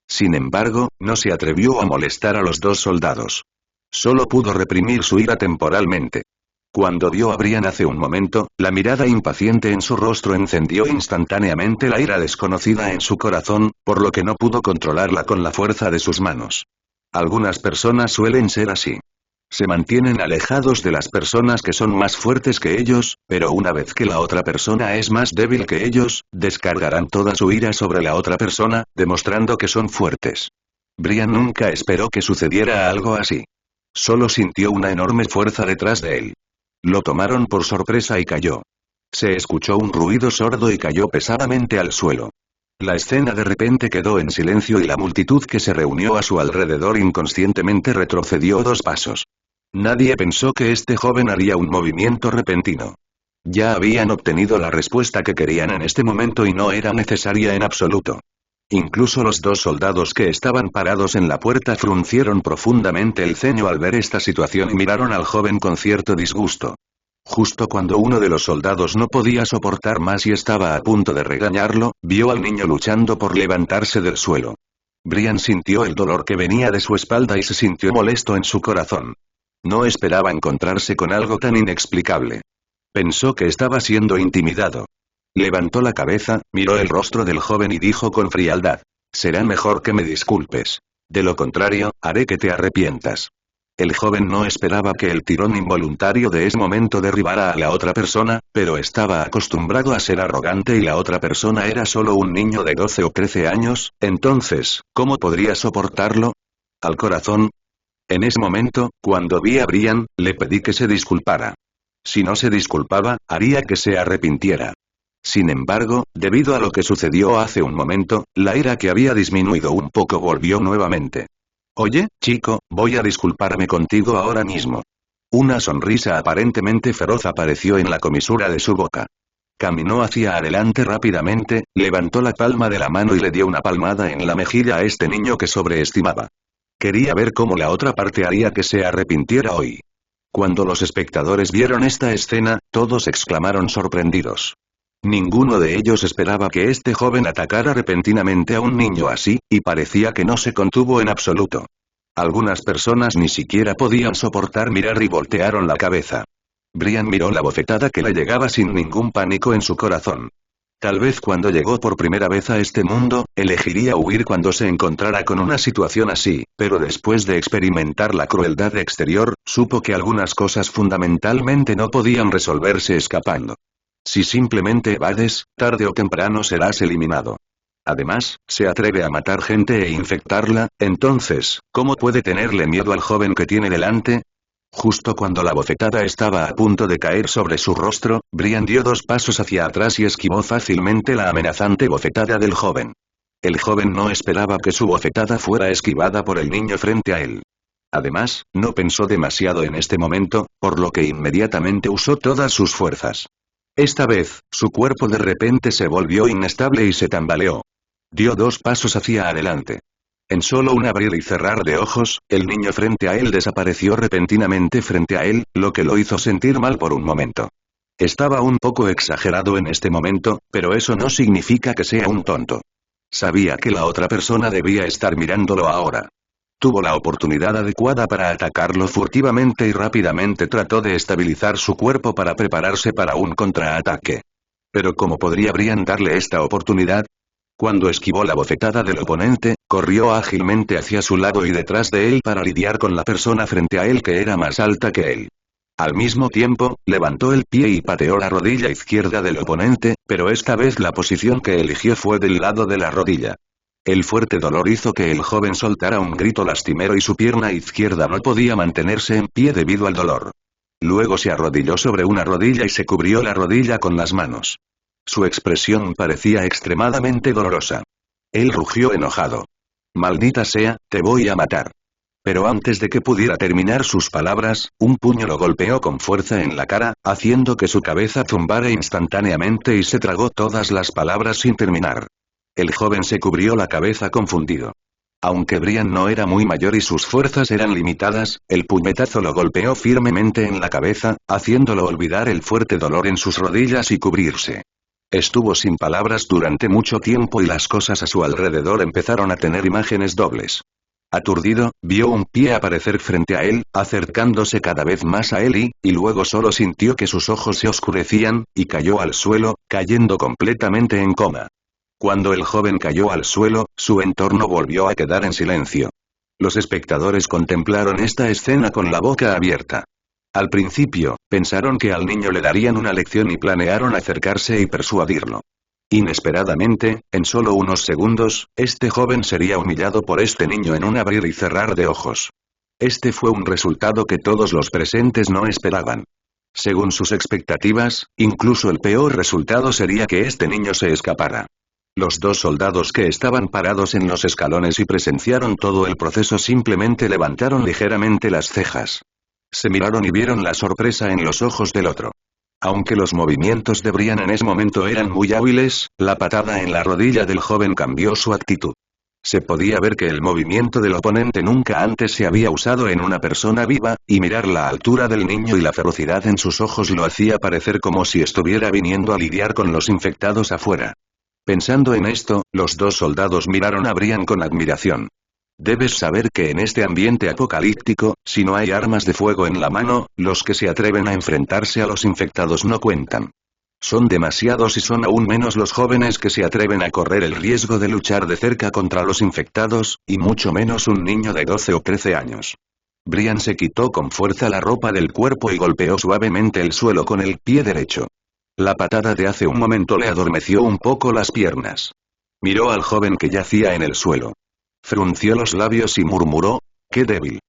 Sin embargo, no se atrevió a molestar a los dos soldados. Solo pudo reprimir su ira temporalmente. Cuando vio a Brian hace un momento, la mirada impaciente en su rostro encendió instantáneamente la ira desconocida en su corazón, por lo que no pudo controlarla con la fuerza de sus manos. Algunas personas suelen ser así. Se mantienen alejados de las personas que son más fuertes que ellos, pero una vez que la otra persona es más débil que ellos, descargarán toda su ira sobre la otra persona, demostrando que son fuertes. Brian nunca esperó que sucediera algo así. Solo sintió una enorme fuerza detrás de él. Lo tomaron por sorpresa y cayó. Se escuchó un ruido sordo y cayó pesadamente al suelo. La escena de repente quedó en silencio y la multitud que se reunió a su alrededor inconscientemente retrocedió 2 pasos. Nadie pensó que este joven haría un movimiento repentino. Ya habían obtenido la respuesta que querían en este momento y no era necesaria en absoluto. Incluso los 2 soldados que estaban parados en la puerta fruncieron profundamente el ceño al ver esta situación y miraron al joven con cierto disgusto. Justo cuando uno de los soldados no podía soportar más y estaba a punto de regañarlo, vio al niño luchando por levantarse del suelo. Brian sintió el dolor que venía de su espalda y se sintió molesto en su corazón. No esperaba encontrarse con algo tan inexplicable. Pensó que estaba siendo intimidado. Levantó la cabeza, miró el rostro del joven y dijo con frialdad. Será mejor que me disculpes. De lo contrario, haré que te arrepientas. El joven no esperaba que el tirón involuntario de ese momento derribara a la otra persona, pero estaba acostumbrado a ser arrogante y la otra persona era solo un niño de 12 o 13 años, entonces, ¿cómo podría soportarlo? Al corazón. En ese momento, cuando vi a Brian, le pedí que se disculpara. Si no se disculpaba, haría que se arrepintiera. Sin embargo, debido a lo que sucedió hace un momento, la ira que había disminuido un poco volvió nuevamente. Oye, chico, voy a disculparme contigo ahora mismo. Una sonrisa aparentemente feroz apareció en la comisura de su boca. Caminó hacia adelante rápidamente, levantó la palma de la mano y le dio una palmada en la mejilla a este niño que sobreestimaba. Quería ver cómo la otra parte haría que se arrepintiera hoy. Cuando los espectadores vieron esta escena, todos exclamaron sorprendidos. Ninguno de ellos esperaba que este joven atacara repentinamente a un niño así, y parecía que no se contuvo en absoluto. Algunas personas ni siquiera podían soportar mirar y voltearon la cabeza. Brian miró la bofetada que le llegaba sin ningún pánico en su corazón. Tal vez cuando llegó por primera vez a este mundo, elegiría huir cuando se encontrara con una situación así, pero después de experimentar la crueldad exterior, supo que algunas cosas fundamentalmente no podían resolverse escapando. Si simplemente evades, tarde o temprano serás eliminado. Además, se atreve a matar gente e infectarla, entonces, ¿cómo puede tenerle miedo al joven que tiene delante? Justo cuando la bofetada estaba a punto de caer sobre su rostro, Brian dio 2 pasos hacia atrás y esquivó fácilmente la amenazante bofetada del joven. El joven no esperaba que su bofetada fuera esquivada por el niño frente a él. Además, no pensó demasiado en este momento, por lo que inmediatamente usó todas sus fuerzas. Esta vez, su cuerpo de repente se volvió inestable y se tambaleó. Dio 2 pasos hacia adelante. En solo un abrir y cerrar de ojos, el niño frente a él desapareció repentinamente frente a él, lo que lo hizo sentir mal por un momento. Estaba un poco exagerado en este momento, pero eso no significa que sea un tonto. Sabía que la otra persona debía estar mirándolo ahora. Tuvo la oportunidad adecuada para atacarlo furtivamente y rápidamente trató de estabilizar su cuerpo para prepararse para un contraataque. Pero ¿cómo podría Brian darle esta oportunidad? Cuando esquivó la bofetada del oponente, corrió ágilmente hacia su lado y detrás de él para lidiar con la persona frente a él que era más alta que él. Al mismo tiempo, levantó el pie y pateó la rodilla izquierda del oponente, pero esta vez la posición que eligió fue del lado de la rodilla. El fuerte dolor hizo que el joven soltara un grito lastimero y su pierna izquierda no podía mantenerse en pie debido al dolor. Luego se arrodilló sobre una rodilla y se cubrió la rodilla con las manos. Su expresión parecía extremadamente dolorosa. Él rugió enojado. «Maldita sea, te voy a matar». Pero antes de que pudiera terminar sus palabras, un puño lo golpeó con fuerza en la cara, haciendo que su cabeza zumbara instantáneamente y se tragó todas las palabras sin terminar. El joven se cubrió la cabeza confundido. Aunque Brian no era muy mayor y sus fuerzas eran limitadas, el puñetazo lo golpeó firmemente en la cabeza, haciéndolo olvidar el fuerte dolor en sus rodillas y cubrirse. Estuvo sin palabras durante mucho tiempo y las cosas a su alrededor empezaron a tener imágenes dobles. Aturdido, vio un pie aparecer frente a él, acercándose cada vez más a él y luego solo sintió que sus ojos se oscurecían, y cayó al suelo, cayendo completamente en coma. Cuando el joven cayó al suelo, su entorno volvió a quedar en silencio. Los espectadores contemplaron esta escena con la boca abierta. Al principio, pensaron que al niño le darían una lección y planearon acercarse y persuadirlo. Inesperadamente, en solo unos segundos, este joven sería humillado por este niño en un abrir y cerrar de ojos. Este fue un resultado que todos los presentes no esperaban. Según sus expectativas, incluso el peor resultado sería que este niño se escapara. Los 2 soldados que estaban parados en los escalones y presenciaron todo el proceso simplemente levantaron ligeramente las cejas. Se miraron y vieron la sorpresa en los ojos del otro. Aunque los movimientos de Brian en ese momento eran muy hábiles, la patada en la rodilla del joven cambió su actitud. Se podía ver que el movimiento del oponente nunca antes se había usado en una persona viva, y mirar la altura del niño y la ferocidad en sus ojos lo hacía parecer como si estuviera viniendo a lidiar con los infectados afuera. Pensando en esto, los 2 soldados miraron a Brian con admiración. Debes saber que en este ambiente apocalíptico, si no hay armas de fuego en la mano, los que se atreven a enfrentarse a los infectados no cuentan. Son demasiados y son aún menos los jóvenes que se atreven a correr el riesgo de luchar de cerca contra los infectados, y mucho menos un niño de 12 o 13 años. Brian se quitó con fuerza la ropa del cuerpo y golpeó suavemente el suelo con el pie derecho. La patada de hace un momento le adormeció un poco las piernas. Miró al joven que yacía en el suelo. Frunció los labios y murmuró: «¡Qué débil!».